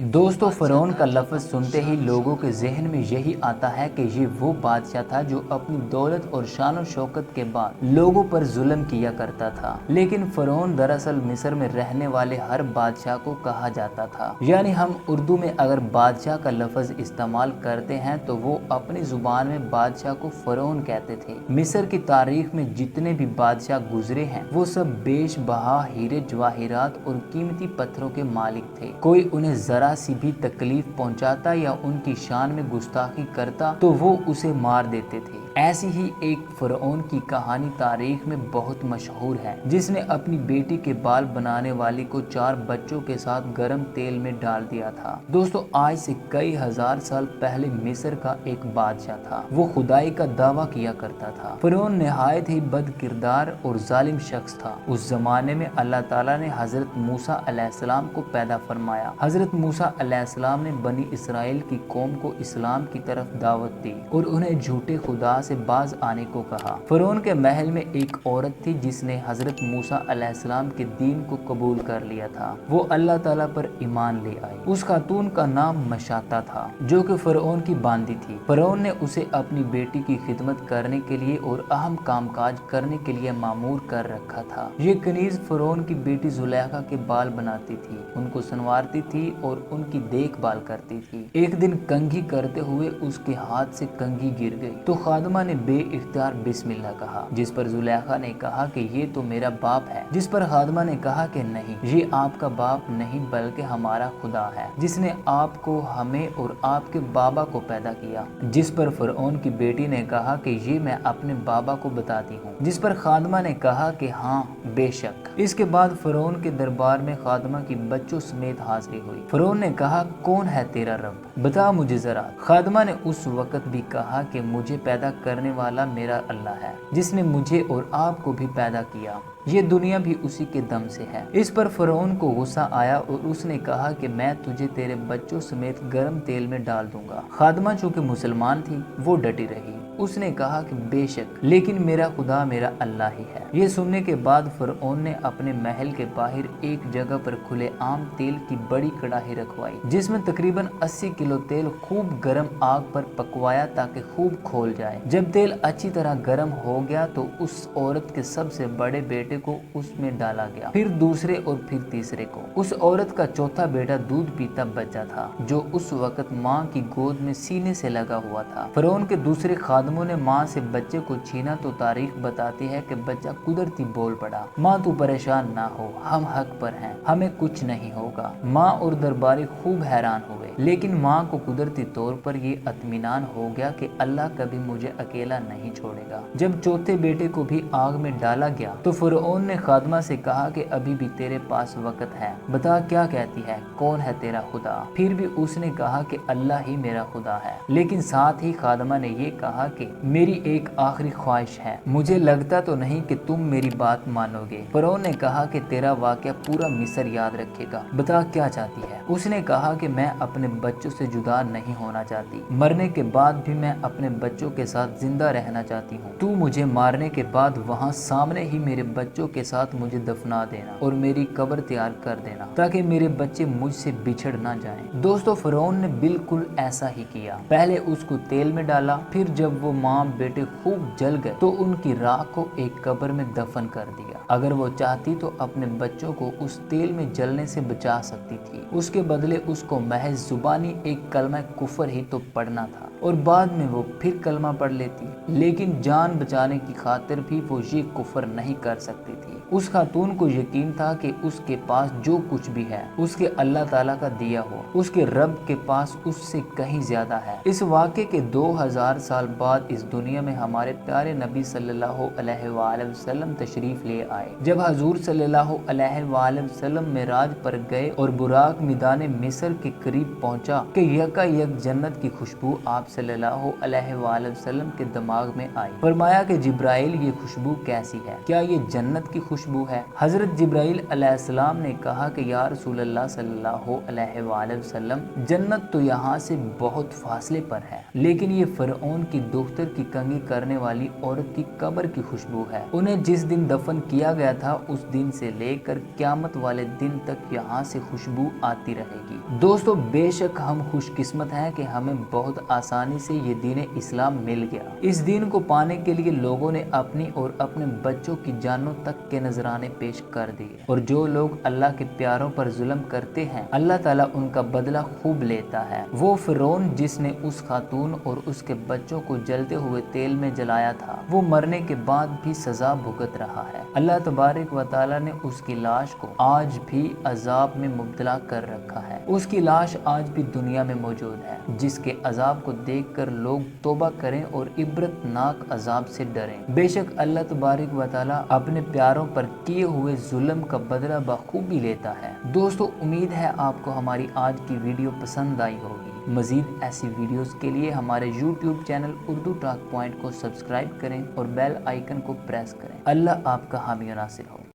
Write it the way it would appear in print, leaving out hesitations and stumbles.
दोस्तों फ़िरौन का लफ्ज़ सुनते ही लोगों के ज़हन में यही आता है कि ये वो बादशाह था जो अपनी दौलत और शान और शौकत के बाद लोगों पर जुल्म किया करता था। लेकिन फ़िरौन दरअसल मिस्र में रहने वाले हर बादशाह को कहा जाता था। यानी हम उर्दू में अगर बादशाह का लफ्ज़ इस्तेमाल करते हैं तो वो अपनी ज़ुबान में बादशाह को फ़िरौन कहते थे। मिस्र की तारीख में जितने भी बादशाह गुजरे हैं वो सब बेशबहा हीरे जवाहिरात और कीमती पत्थरों के मालिक थे। कोई उन्हें जरा सी भी तकलीफ पहुंचाता या उनकी शान में गुस्ताखी करता तो वो उसे मार देते थे। ऐसी ही एक फ़िरौन की कहानी तारीख में बहुत मशहूर है, जिसने अपनी बेटी के बाल बनाने वाली को 4 बच्चों के साथ गर्म तेल में डाल दिया था। दोस्तों, आज से कई हजार साल पहले मिस्र का एक बादशाह था। वो खुदाई का दावा किया करता था। फ़िरौन निहायत ही बद किरदार और जालिम शख्स था। उस जमाने में अल्लाह ताला ने हजरत मूसा अलैहिस्सलाम को पैदा फरमाया। हजरत मूसा अलैहिस्सलाम ने बनी इसराइल की कौम को इस्लाम की तरफ दावत दी और उन्हें झूठे खुदा से बाज आने को कहा। फ़िरौन के महल में एक औरत थी जिसने हजरत मूसा अलैहिस्सलाम के दीन को कबूल कर लिया था। वो अल्लाह ताला पर ईमान ले आई। उस खातून का नाम मशाता था, जो कि फ़िरौन की बांदी थी। फ़िरौन ने उसे अपनी बेटी की खिदमत करने के लिए और अहम कामकाज करने के लिए मामूर कर रखा था। ये कनीज फ़िरौन की बेटी जुलेखा के बाल बनाती थी, उनको संवारती थी और उनकी देखभाल करती थी। एक दिन कंघी करते हुए उसके हाथ से कंघी गिर गई तो खादमा ने बेइख्तियार बिस्मिल्लाह कहा, जिस पर जुलेखा ने कहा कि ये तो मेरा बाप है। जिस पर खादमा ने कहा कि नहीं, ये आपका बाप नहीं बल्कि हमारा खुदा है, जिसने आपको, हमें और आपके बाबा को पैदा किया। जिस पर फ़िरौन की बेटी ने कहा कि ये मैं अपने बाबा को बताती हूँ। जिस पर खादमा ने कहा कि हाँ बेशक। इसके बाद फ़िरौन के दरबार में खादमा की बच्चों समेत हाजिरी हुई। फ़िरौन ने कहा, कौन है तेरा रब, बता मुझे जरा। खादमा ने उस वक्त भी कहा कि मुझे पैदा करने वाला मेरा अल्लाह है, जिसने मुझे और आपको भी पैदा किया। ये दुनिया भी उसी के दम से है। इस पर फ़िरौन को गुस्सा आया और उसने कहा कि मैं तुझे तेरे बच्चों समेत गर्म तेल में डाल दूंगा। खादमा चूंकि मुसलमान थी, वो डटी रही। उसने कहा कि बेशक, लेकिन मेरा खुदा मेरा अल्लाह ही है। ये सुनने के बाद फ़िरौन ने अपने महल के बाहर एक जगह पर खुले आम तेल की बड़ी कड़ाही रखवाई, जिसमें तकरीबन 80 किलो तेल खूब गर्म आग पर पकवाया ताकि खूब खोल जाए। जब तेल अच्छी तरह गर्म हो गया तो उस औरत के सबसे बड़े बेटे को उसमें डाला गया, फिर दूसरे और फिर तीसरे को। उस औरत का चौथा बेटा दूध पीता बच्चा था, जो उस वक्त माँ की गोद में सीने से लगा हुआ था। फ़िरौन के दूसरे खादमों ने माँ से बच्चे को छीना तो तारीख बताती है कि बच्चा कुदरती बोल पड़ा, माँ तू परेशान ना हो, हम हक पर हैं, हमें कुछ नहीं होगा। माँ और दरबारी खूब हैरान हुए, लेकिन माँ को कुदरती तौर पर ये इत्मीनान हो गया कि अल्लाह कभी मुझे अकेला नहीं छोड़ेगा। जब चौथे बेटे को भी आग में डाला गया तो फ़िरौन ने खादमा से कहा कि अभी भी तेरे पास वक्त है, बता क्या कहती है, कौन है तेरा खुदा। फिर भी उसने कहा कि अल्लाह ही मेरा खुदा है। लेकिन साथ ही खादमा ने ये कहा कि मेरी एक आखिरी ख्वाहिश है, मुझे लगता तो नहीं कि तुम मेरी बात मानोगे। फ़िरौन ने कहा कि तेरा वाक़या पूरा मिस्र याद रखेगा, बता क्या चाहती है। उसने कहा कि मैं अपने बच्चों से जुदा नहीं होना चाहती, मरने के बाद भी मैं अपने बच्चों के साथ जिंदा रहना चाहती हूँ। तू मुझे मारने के बाद वहाँ सामने ही मेरे बच्चों के साथ मुझे दफना देना और मेरी कब्र तैयार कर देना, ताकि मेरे बच्चे मुझसे बिछड़ ना जाएं। दोस्तों, फ़िरौन ने बिल्कुल ऐसा ही किया। पहले उसको तेल में डाला, फिर जब वो माँ बेटे खूब जल गए तो उनकी राख को एक कब्र में दफन कर दिया। अगर वो चाहती तो अपने बच्चों को उस तेल में जलने से बचा सकती थी। उसके बदले उसको महज जुबानी एक कलमा कुफर ही तो पढ़ना था और बाद में वो फिर कलमा पढ़ लेती, लेकिन जान बचाने की खातिर भी वो ये कुफर नहीं कर सकती थी। उस खातून को यकीन था कि उसके पास जो कुछ भी है उसके अल्लाह ताला का दिया हुआ, उसके रब के पास उससे कहीं ज्यादा है। इस वाक़े के 2000 साल बाद इस दुनिया में हमारे प्यारे नबी सल्लल्लाहु अलैहि वसल्लम तशरीफ ले आए। जब हजूर सल्लल्लाहु अलैहि वसल्लम मेराज पर गए और बुराक मैदान मिस्र के करीब पहुंचा कि यकायक जन्नत की खुशबू आप آپ صلی اللہ علیہ وآلہ وسلم کے دماغ میں آئی۔ فرمایا کہ جبرائیل یہ خوشبو کیسی ہے؟ کیا یہ جنت کی خوشبو ہے؟ حضرت جبرائیل علیہ السلام نے کہا کہ یا رسول اللہ صلی اللہ علیہ وآلہ وسلم، جنت تو یہاں سے بہت فاصلے پر ہے، لیکن یہ فرعون کی دختر کی کنگھی کرنے والی عورت کی قبر کی خوشبو ہے۔ انہیں جس دن دفن کیا گیا تھا اس دن سے لے کر قیامت والے دن تک یہاں سے خوشبو آتی رہے گی۔ دوستو، بے شک ہم خوش قسمت ہیں کہ ہمیں بہت آسانی سے یہ دین اسلام مل گیا۔ اس دین کو پانے کے لیے لوگوں نے اپنی اور اپنے بچوں کی جانوں تک کے نذرانے پیش کر دیے، اور جو لوگ اللہ کے پیاروں پر ظلم کرتے ہیں اللہ تعالیٰ ان کا بدلہ خوب لیتا ہے۔ وہ فرعون جس نے اس خاتون اور اس کے بچوں کو جلتے ہوئے تیل میں جلایا تھا، وہ مرنے کے بعد بھی سزا بھگت رہا ہے۔ اللہ تبارک و تعالیٰ نے اس کی لاش کو آج بھی عذاب میں مبتلا کر رکھا ہے۔ اس کی لاش آج بھی دنیا میں موجود ہے، جس کے عذاب کو دیکھ کر لوگ توبہ کریں اور عبرت ناک عذاب سے ڈریں۔ بے شک اللہ تبارک و تعالیٰ اپنے پیاروں پر کیے ہوئے ظلم کا بدلہ بخوبی لیتا ہے۔ دوستو، امید ہے آپ کو ہماری آج کی ویڈیو پسند آئی ہوگی۔ مزید ایسی ویڈیوز کے لیے ہمارے YouTube channel Urdu talk point کو سبسکرائب کریں اور بیل آئیکن کو پریس کریں۔ اللہ آپ کا حامی و ناصر ہو۔